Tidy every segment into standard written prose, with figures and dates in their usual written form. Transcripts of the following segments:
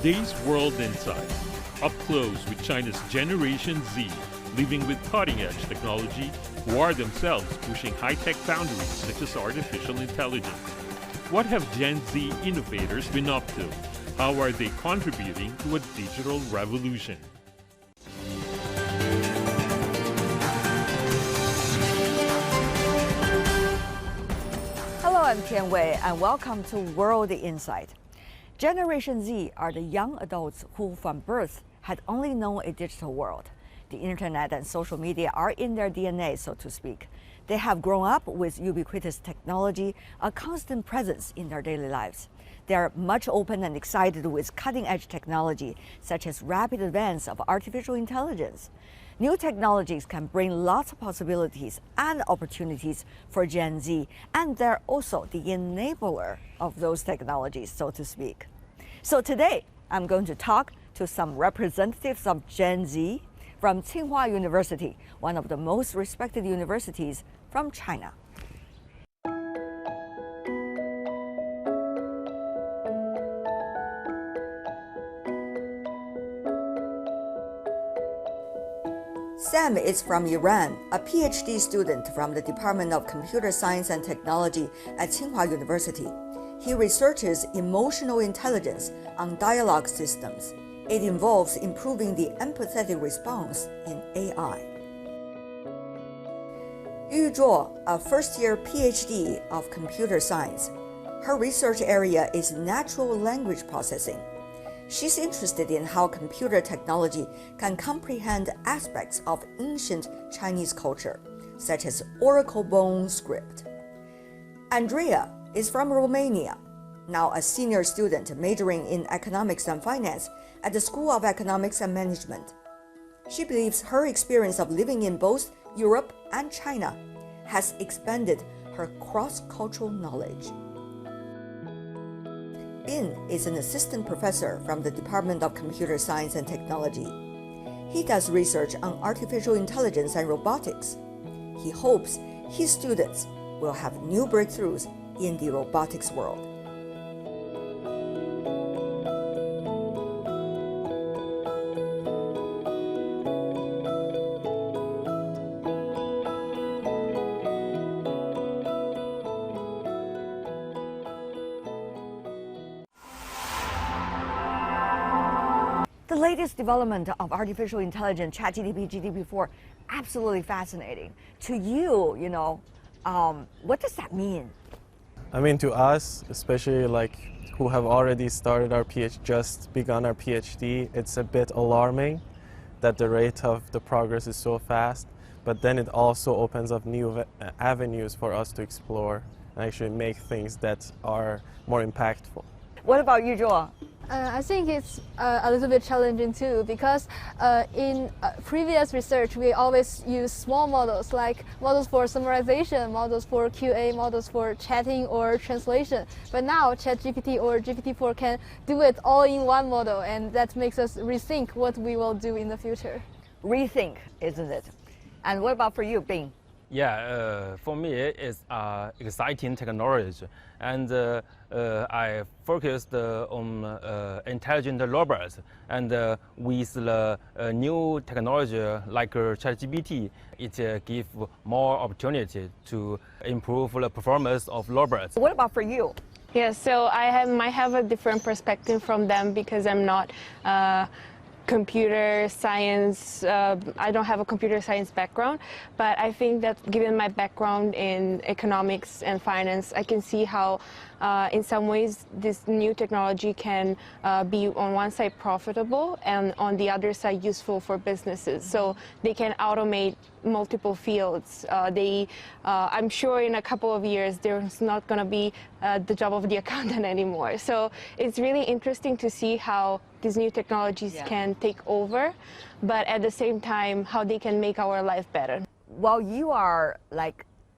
Today's World Insight, up close with China's Generation Z, living with cutting-edge technology, who are themselves pushing high-tech boundaries such as artificial intelligence. What have Gen Z innovators been up to? How are they contributing to a digital revolution? Hello, I'm Tian Wei, and welcome to World Insight. Generation Z are the young adults who from birth had only known a digital world. The internet and social media are in their DNA, so to speak. They have grown up with ubiquitous technology, a constant presence in their daily lives. They are much open and excited with cutting-edge technology, such as rapid advance of artificial intelligence. New technologies can bring lots of possibilities and opportunities for Gen Z, and they're also the enabler of those technologies, so to speak. So today, I'm going to talk to some representatives of Gen Z from Tsinghua University, one of the most respected universities from China. Sam is from Iran, a PhD student from the Department of Computer Science and Technology at Tsinghua University. He researches emotional intelligence on dialogue systems. It involves improving the empathetic response in AI. Yu Zhuo, a first-year PhD of computer science. Her research area is natural language processing. She's interested in how computer technology can comprehend aspects of ancient Chinese culture, such as oracle bone script. Andrea is from Romania, now a senior student majoring in economics and finance at the School of Economics and Management. She believes her experience of living in both Europe and China has expanded her cross-cultural knowledge. Bin is an assistant professor from the Department of Computer Science and Technology. He does research on artificial intelligence and robotics. He hopes his students will have new breakthroughs in the robotics world. The latest development of artificial intelligence, ChatGPT, GPT-4, absolutely fascinating. To you, what does that mean? I mean, to us, especially who have already started our just begun our PhD, it's a bit alarming that the rate of the progress is so fast, but then it also opens up new avenues for us to explore and actually make things that are more impactful. What about you, Zhuo? I think it's a little bit challenging too, because in previous research we always use small models, like models for summarization, models for QA, models for chatting or translation. But now ChatGPT or GPT-4 can do it all in one model, and that makes us rethink what we will do in the future. Rethink, isn't it? And what about for you, Bing? Yeah, for me it's exciting technology, and I focused on intelligent robots, and with the new technology like ChatGPT, it gives more opportunity to improve the performance of robots. What about for you? Yeah, so might have a different perspective from them because I'm not computer science, I don't have a computer science background, but I think that given my background in economics and finance, I can see how in some ways this new technology can be on one side profitable and on the other side useful for businesses. So they can automate multiple fields. I'm sure in a couple of years there's not going to be the job of the accountant anymore. So it's really interesting to see how these new technologies can take over, but at the same time how they can make our life better. While you are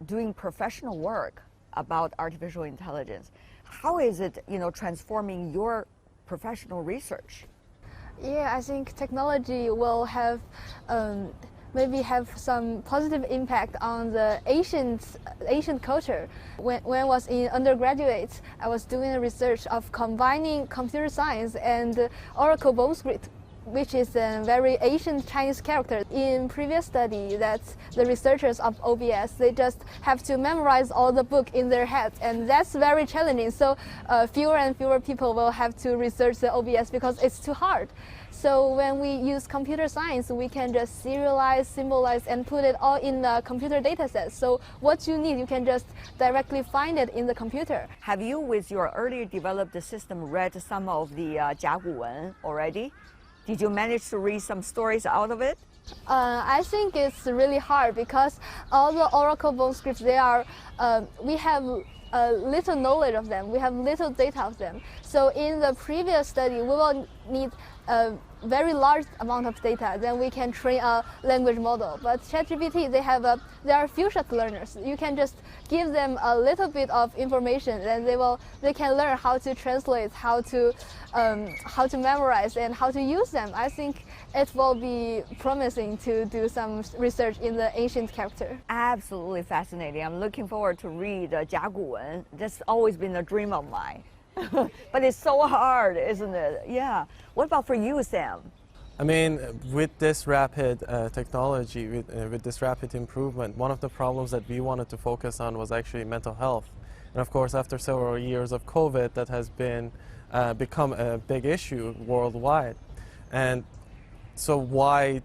doing professional work about artificial intelligence, how is it transforming your professional research? Yeah, I think technology will have maybe have some positive impact on the Asian culture. When I was in undergraduate, I was doing a research of combining computer science and Oracle bone script, which is a very Asian Chinese character. In previous study, that the researchers of OBS, they just have to memorize all the book in their heads, and that's very challenging. So fewer and fewer people will have to research the OBS because it's too hard. So when we use computer science, we can just serialize, symbolize, and put it all in the computer data set. So what you need, you can just directly find it in the computer. Have you, with your earlier developed system, read some of the 甲骨文 already? Did you manage to read some stories out of it? I think it's really hard because all the Oracle bone scripts, they are, we have little knowledge of them. We have little data of them. So in the previous study, we will need a very large amount of data. Then we can train a language model. But ChatGPT, they are future learners. You can just give them a little bit of information, and they can learn how to translate, how to memorize, and how to use them. I think it will be promising to do some research in the ancient character. Absolutely fascinating. I'm looking forward to read 甲骨文. That's always been a dream of mine. But it's so hard, isn't it? Yeah. What about for you, Sam? I mean, with this rapid technology, with this rapid improvement, one of the problems that we wanted to focus on was actually mental health. And of course, after several years of COVID, that has become a big issue worldwide. And so why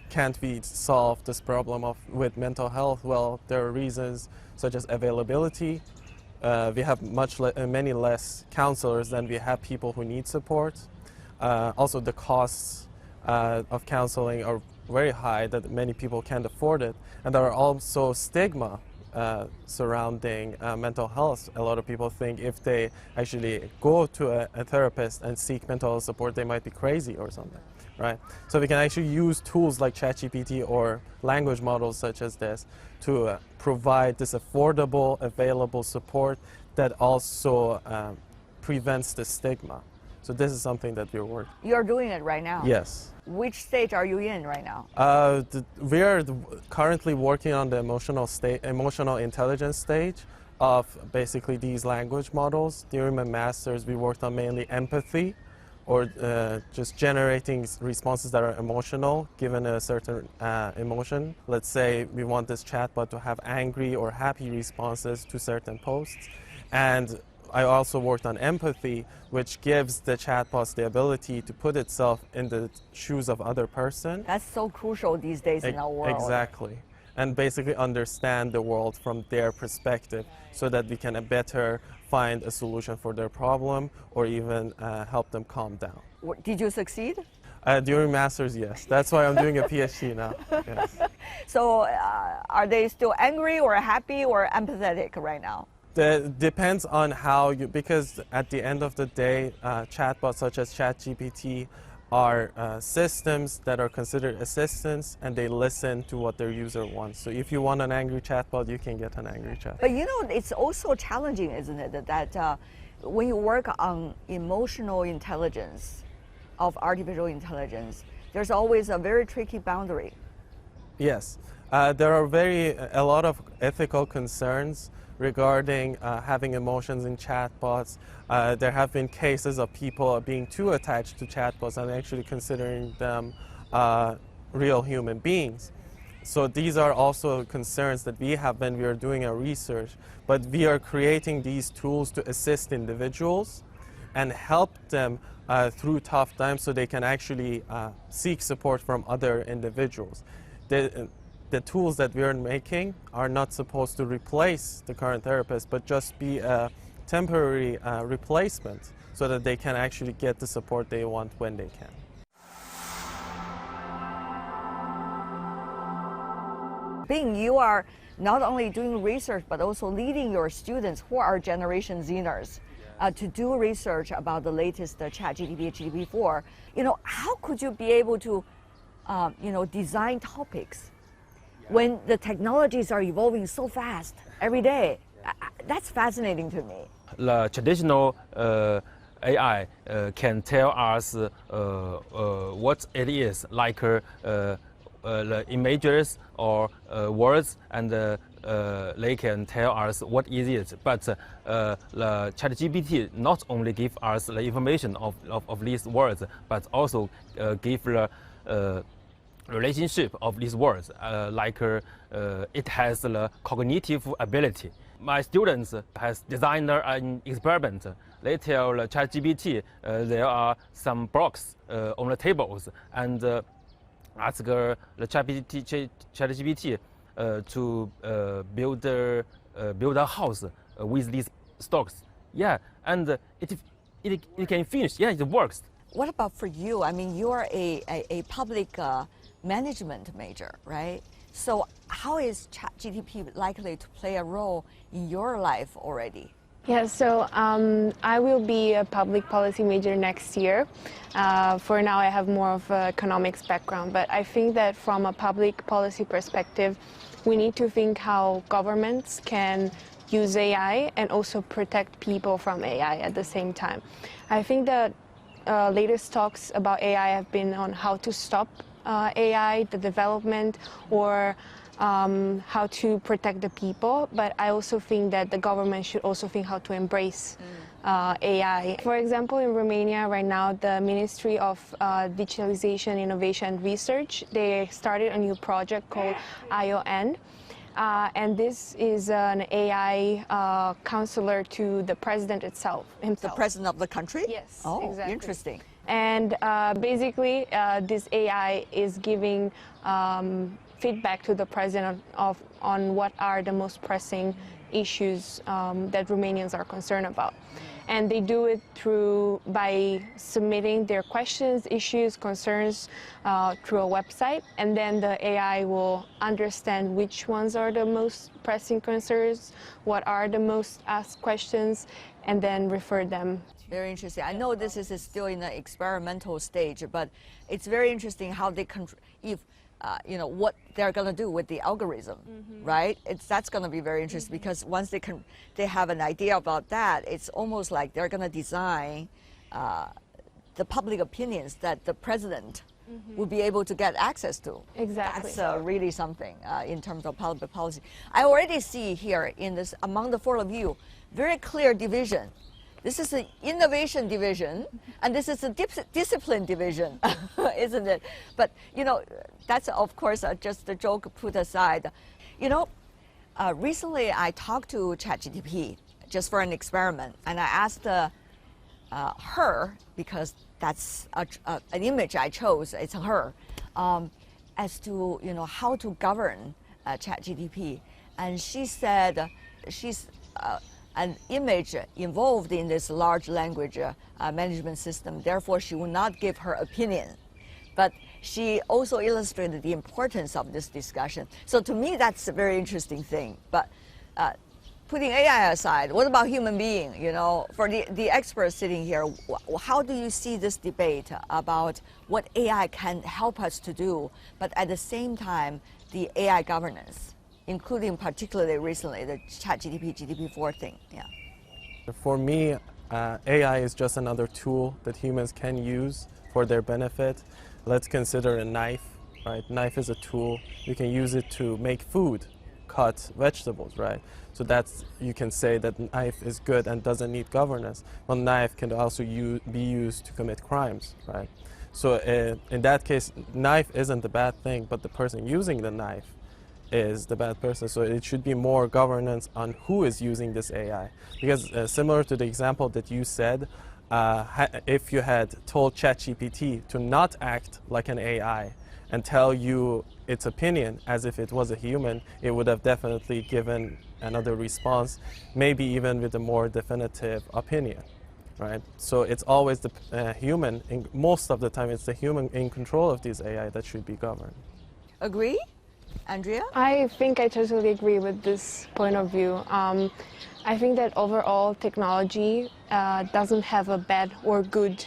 can't we solve this problem with mental health? Well, there are reasons such as availability. We have many less counselors than we have people who need support. Also, the costs of counseling are very high that many people can't afford it. And there are also stigma surrounding mental health. A lot of people think if they actually go to a therapist and seek mental health support, they might be crazy or something, right? So we can actually use tools like ChatGPT or language models such as this to provide this affordable, available support that also prevents the stigma. So this is something that we're working. You're doing it right now? Yes. Which stage are you in right now? We are currently working on the emotional intelligence stage of basically these language models. During my master's, we worked on mainly empathy, or just generating responses that are emotional, given a certain emotion. Let's say we want this chatbot to have angry or happy responses to certain posts. And I also worked on empathy, which gives the chatbots the ability to put itself in the shoes of other person. That's so crucial these days in our world. Exactly. And basically understand the world from their perspective so that we can better find a solution for their problem or even help them calm down. Did you succeed? During master's, yes. That's why I'm doing a PhD now. Yes. So are they still angry or happy or empathetic right now? That depends on how you, because at the end of the day, chatbots such as ChatGPT are systems that are considered assistants, and they listen to what their user wants. So if you want an angry chatbot, you can get an angry chatbot. But you know, it's also challenging, isn't it, that when you work on emotional intelligence of artificial intelligence, there's always a very tricky boundary. Yes, there are a lot of ethical concerns regarding having emotions in chatbots. There have been cases of people being too attached to chatbots and actually considering them real human beings. So these are also concerns that we have when we are doing our research, but we are creating these tools to assist individuals and help them through tough times so they can actually seek support from other individuals. The tools that we are making are not supposed to replace the current therapist, but just be a temporary replacement so that they can actually get the support they want when they can. Bing, you are not only doing research, but also leading your students who are Generation Zers to do research about the latest ChatGPT, GPT-4. You know, how could you be able to, design topics when the technologies are evolving so fast every day? That's fascinating to me. The traditional AI can tell us what it is, like the images or words, and they can tell us what is it. But the ChatGPT not only give us the information of these words, but also give the relationship of these words, it has the cognitive ability. My students has designed an experiment. They tell the ChatGPT there are some blocks on the tables, and ask the ChatGPT to build a house with these stocks. Yeah, and it can finish. Yeah, it works. What about for you? I mean, you're a public management major, right? So how is ChatGPT likely to play a role in your life already? Yeah, so I will be a public policy major next year. For now, I have more of an economics background, but I think that from a public policy perspective, we need to think how governments can use AI and also protect people from AI at the same time. I think that latest talks about AI have been on how to stop AI, the development, or how to protect the people, but I also think that the government should also think how to embrace AI. For example, in Romania right now, the Ministry of Digitalization, Innovation and Research, they started a new project called ION. And this is an AI counselor to the president himself. The president of the country? Yes, oh, exactly. Interesting. And basically, this AI is giving feedback to the president on what are the most pressing issues that Romanians are concerned about. And they do it by submitting their questions, issues, concerns through a website, and then the AI will understand which ones are the most pressing concerns, what are the most asked questions, and then refer them. Very interesting. I know this is still in the experimental stage, but it's very interesting how they what they're going to do with the algorithm, right? That's going to be very interesting because once they have an idea about that, it's almost like they're going to design the public opinions that the president will be able to get access to. Exactly. That's really something in terms of public policy. I already see here in this, among the four of you, very clear division. This is the innovation division, and this is the discipline division, isn't it? But, that's, of course, just a joke put aside. Recently I talked to ChatGPT just for an experiment, and I asked her, because that's an image I chose, it's her, as to, how to govern ChatGPT. And she said she's an image involved in this large language management system. Therefore, she will not give her opinion. But she also illustrated the importance of this discussion. So to me, that's a very interesting thing. But putting AI aside, what about human being? For the experts sitting here, how do you see this debate about what AI can help us to do, but at the same time, the AI governance? Including particularly recently the ChatGPT, GPT-4 thing. Yeah. For me, AI is just another tool that humans can use for their benefit. Let's consider a knife, right? Knife is a tool. You can use it to make food, cut vegetables, right? So you can say that knife is good and doesn't need governance. Well, knife can also be used to commit crimes, right? So in that case, knife isn't the bad thing, but the person using the knife is the bad person. So it should be more governance on who is using this AI. Because similar to the example that you said, if you had told ChatGPT to not act like an AI and tell you its opinion as if it was a human, it would have definitely given another response, maybe even with a more definitive opinion, right? So it's always the human, most of the time it's the human in control of this AI that should be governed. Agree? Andrea? I think I totally agree with this point of view. I think that overall technology doesn't have a bad or good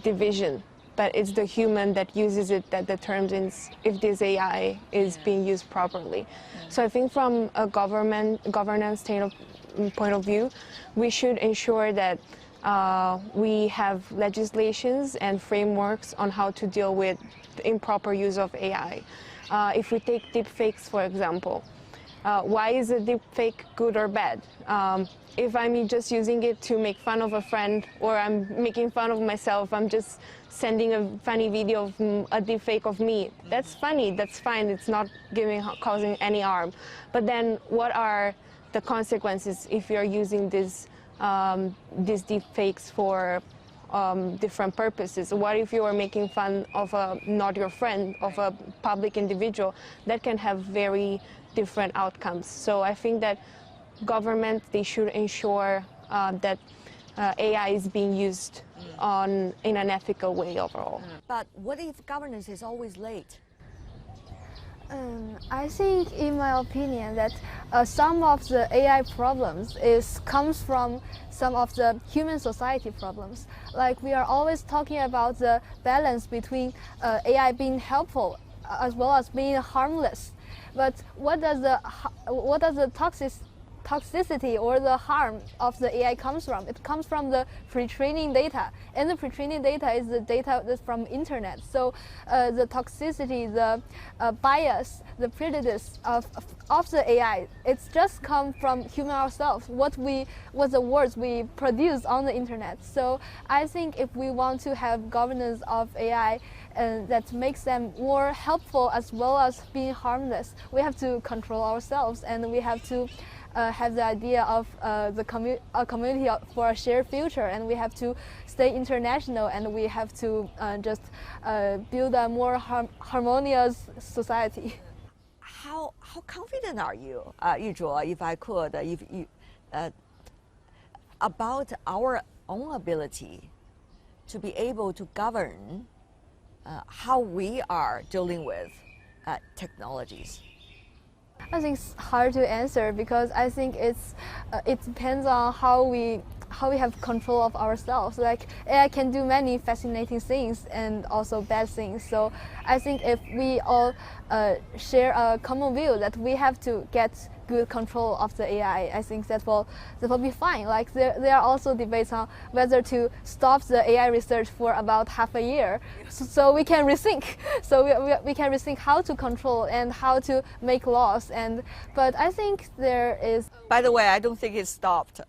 division, but it's the human that uses it that determines if this AI is being used properly. So I think from a governance point of view, we should ensure that we have legislations and frameworks on how to deal with the improper use of AI. If we take deepfakes, for example, why is a deepfake good or bad? If I'm just using it to make fun of a friend, or I'm making fun of myself, I'm just sending a funny video of a deepfake of me. That's funny, that's fine, it's not causing any harm. But then what are the consequences if you're using these deepfakes for different purposes? What if you are making fun of not your friend, of a public individual? That can have very different outcomes. So I think that government, they should ensure that AI is being used in an ethical way overall. But what if governance is always late? I think, in my opinion, that some of the AI problems comes from some of the human society problems. Like, we are always talking about the balance between AI being helpful as well as being harmless. But what does the toxicity or the harm of the AI comes from? It comes from the pre-training data, and the pre-training data is the data that's from internet. So the toxicity, the bias, the prejudice of the AI, it's just come from human ourselves, what the words we produce on the internet. So I think if we want to have governance of AI that makes them more helpful as well as being harmless, we have to control ourselves, and we have to have the idea of a community for a shared future, and we have to stay international, and we have to just build a more harmonious society. How confident are you, Yuzhuo, if I could, about our own ability to be able to govern how we are dealing with technologies? I think it's hard to answer, because I think it depends on how we have control of ourselves. Like, AI can do many fascinating things and also bad things. So I think if we all share a common view that we have to get good control of the AI, I think that will be fine. Like, there are also debates on whether to stop the AI research for about half a year, so we can rethink. So we can rethink how to control and how to make laws. But I think there is. By the way, I don't think it's stopped.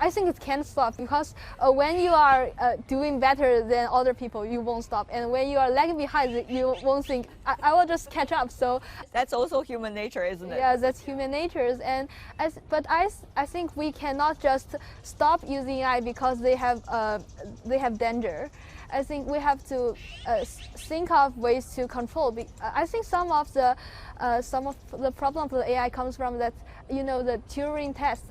I think it can stop, because when you are doing better than other people, you won't stop. And when you are lagging behind, you won't think, I will just catch up. So that's also human nature, isn't it? Yeah, that's human nature. But I think we cannot just stop using AI because they have danger. I think we have to think of ways to control. I think some of the problem of the AI comes from that, the Turing test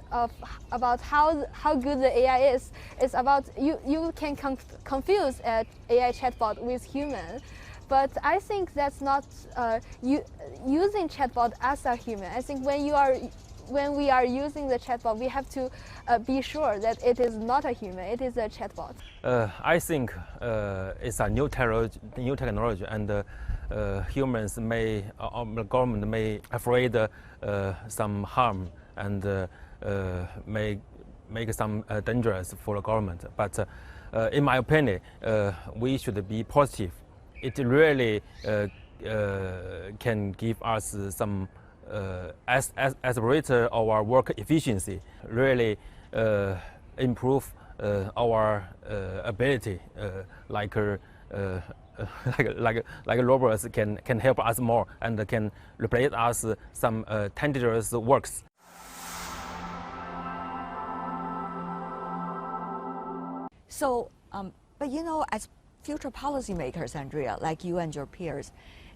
about how good the AI is. It's about you can confuse an AI chatbot with human. But I think that's not using chatbot as a human. I think when we are using the chatbot, we have to be sure that it is not a human, it is a chatbot. I think it's a new technology, and humans the government may afraid some harm and may make some dangerous for the government. But in my opinion, we should be positive. It really can give us some accelerate our work efficiency, really improve our ability, like robots can help us more and can replace us some tedious works. So, but as future policymakers, Andrea, like you and your peers,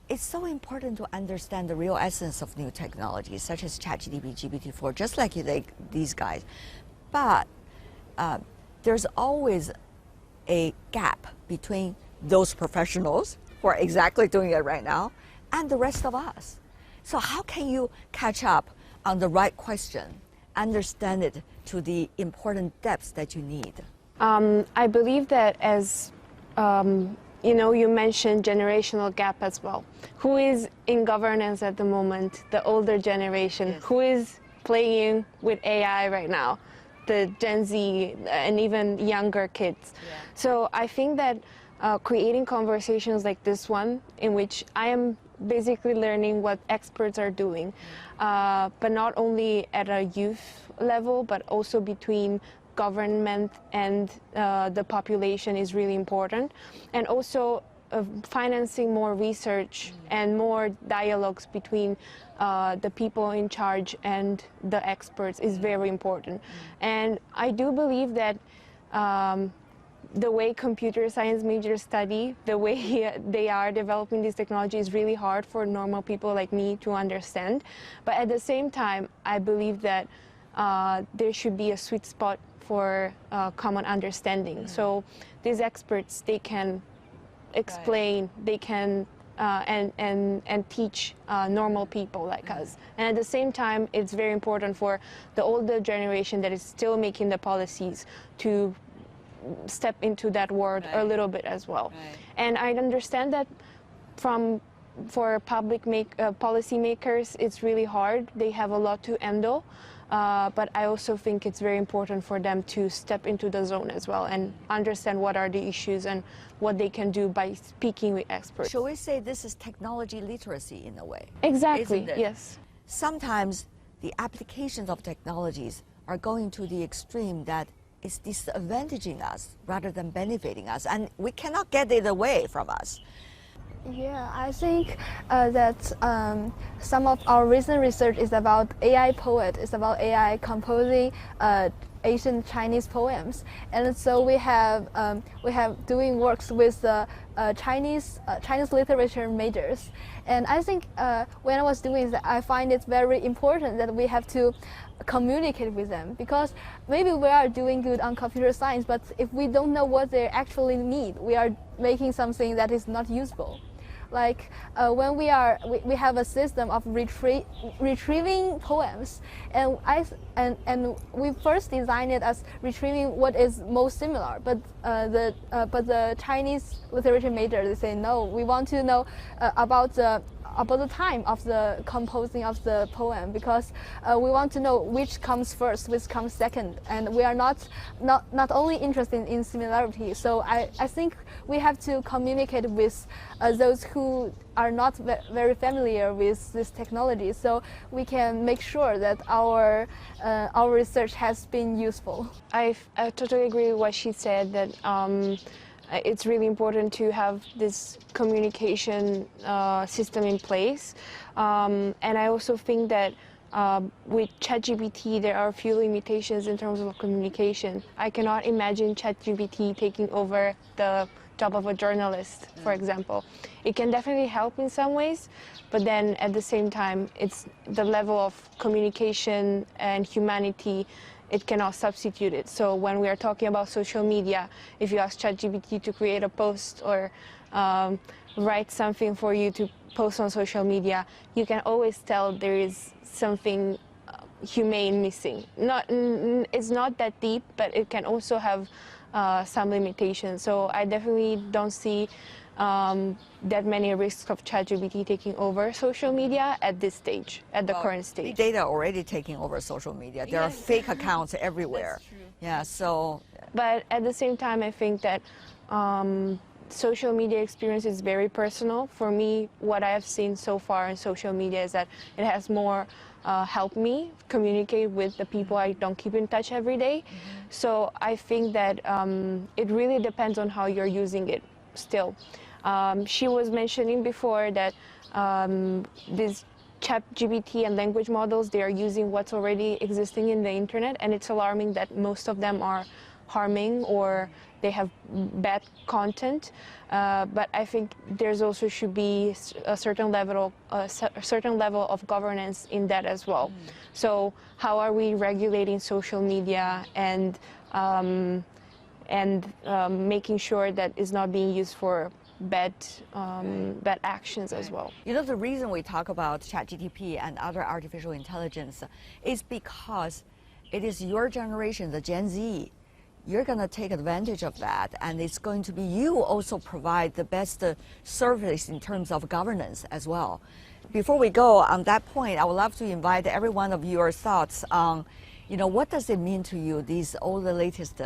it's so important to understand the real essence of new technologies, such as ChatGPT, GPT-4, just like these guys. But there's always a gap between those professionals who are exactly doing it right now and the rest of us. So how can you catch up on the right question, understand it to the important depths that you need? I believe that as you mentioned generational gap as well. Who is in governance at the moment? The older generation. Yes. Who is playing with AI right now? the Gen Z and even younger kids. Yeah. So I think that creating conversations like this one, in which I am basically learning what experts are doing, but not only at a youth level, but also between government and the population is really important. And also financing more research and more dialogues between the people in charge and the experts is very important. And I do believe that the way computer science majors study, the way they are developing this technology is really hard for normal people like me to understand. But at the same time, I believe that there should be a sweet spot for common understanding. So these experts, they can explain, they can and teach normal people like us. And at the same time, it's very important for the older generation that is still making the policies to step into that world a little bit as well. And I understand that for policy makers, it's really hard. They have a lot to handle. But I also think it's very important for them to step into the zone as well and understand what are the issues and what they can do by speaking with experts. Shall we say this is technology literacy in a way? Exactly, Isn't it? yes. Sometimes the applications of technologies are going to the extreme that is disadvantaging us rather than benefiting us, and we cannot get it away from us. Yeah, I think that some of our recent research is about AI poet, it's about AI composing ancient Chinese poems, and so we have doing works with Chinese literature majors, and I think when I was doing that, I find it very important that we have to communicate with them, because maybe we are doing good on computer science, but if we don't know what they actually need, we are making something that is not useful. Like when we have a system of retrieving poems, and we first designed it as retrieving what is most similar. But the Chinese literature major, they say no. We want to know about the time of the composing of the poem, because we want to know which comes first, which comes second, and we are not only interested in similarity. So I think we have to communicate with those who are not very familiar with this technology, so we can make sure that our research has been useful. I totally agree with what she said, that it's really important to have this communication system in place. And I also think that with ChatGPT, there are a few limitations in terms of communication. I cannot imagine ChatGPT taking over the job of a journalist, for example. It can definitely help in some ways, but then at the same time, it's the level of communication and humanity, it cannot substitute it. So when we are talking about social media, if you ask ChatGPT to create a post or write something for you to post on social media, you can always tell there is something humane missing. It's not that deep, but it can also have some limitations. So I definitely don't see that many risks of ChatGPT taking over social media at this stage, at the current stage. Big data already taking over social media. There are fake accounts everywhere. That's true. Yeah, so. But at the same time, I think that social media experience is very personal. For me, what I have seen so far in social media is that it has more helped me communicate with the people I don't keep in touch every day. So I think that it really depends on how you're using it still. She was mentioning before that these ChatGPT and language models, they are using what's already existing in the internet, and it's alarming that most of them are harming or they have bad content. But I think there's also should be a certain level of governance in that as well. So how are we regulating social media and making sure that it's not being used for bad actions as well. You know, the reason we talk about ChatGPT and other artificial intelligence is because it is your generation, the Gen Z. You're going to take advantage of that, and it's going to be you also provide the best service in terms of governance as well. Before we go on that point, I would love to invite every one of your thoughts on What does it mean to you, all the latest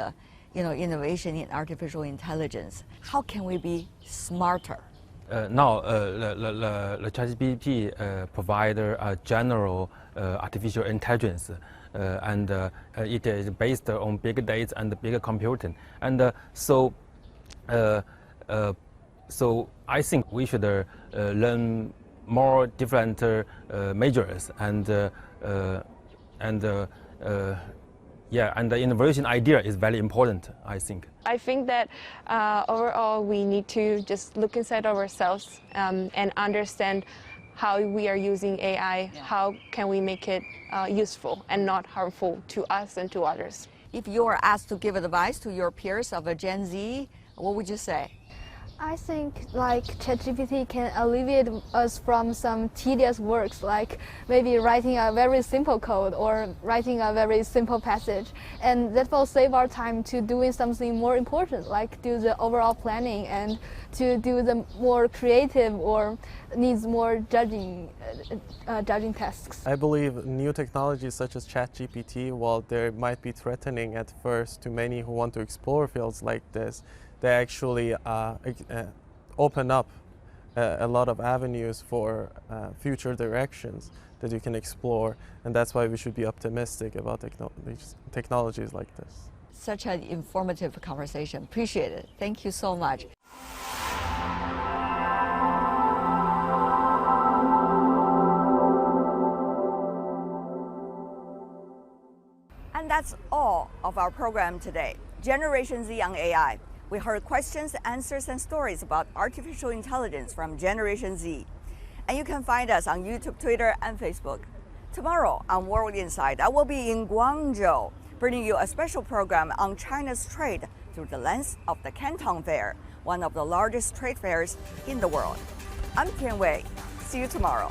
innovation in artificial intelligence? How can we be smarter? Now, the ChatGPT provide a general artificial intelligence, and it is based on big data and big computing. And so I think we should learn more different majors and the innovation idea is very important, I think. I think that overall we need to just look inside of ourselves and understand how we are using AI, how can we make it useful and not harmful to us and to others. If you were asked to give advice to your peers of a Gen Z, what would you say? I think like ChatGPT can alleviate us from some tedious works, like maybe writing a very simple code or writing a very simple passage, and that will save our time to doing something more important, like do the overall planning and to do the more creative or needs more judging tasks. I believe new technologies such as ChatGPT, while they might be threatening at first to many who want to explore fields like this, they actually open up a lot of avenues for future directions that you can explore, and that's why we should be optimistic about technologies like this. Such an informative conversation. Appreciate it. Thank you so much. And that's all of our program today. Generation Z on AI. We heard questions, answers, and stories about artificial intelligence from Generation Z. And you can find us on YouTube, Twitter, and Facebook. Tomorrow on World Insight, I will be in Guangzhou, bringing you a special program on China's trade through the lens of the Canton Fair, one of the largest trade fairs in the world. I'm Tian Wei. See you tomorrow.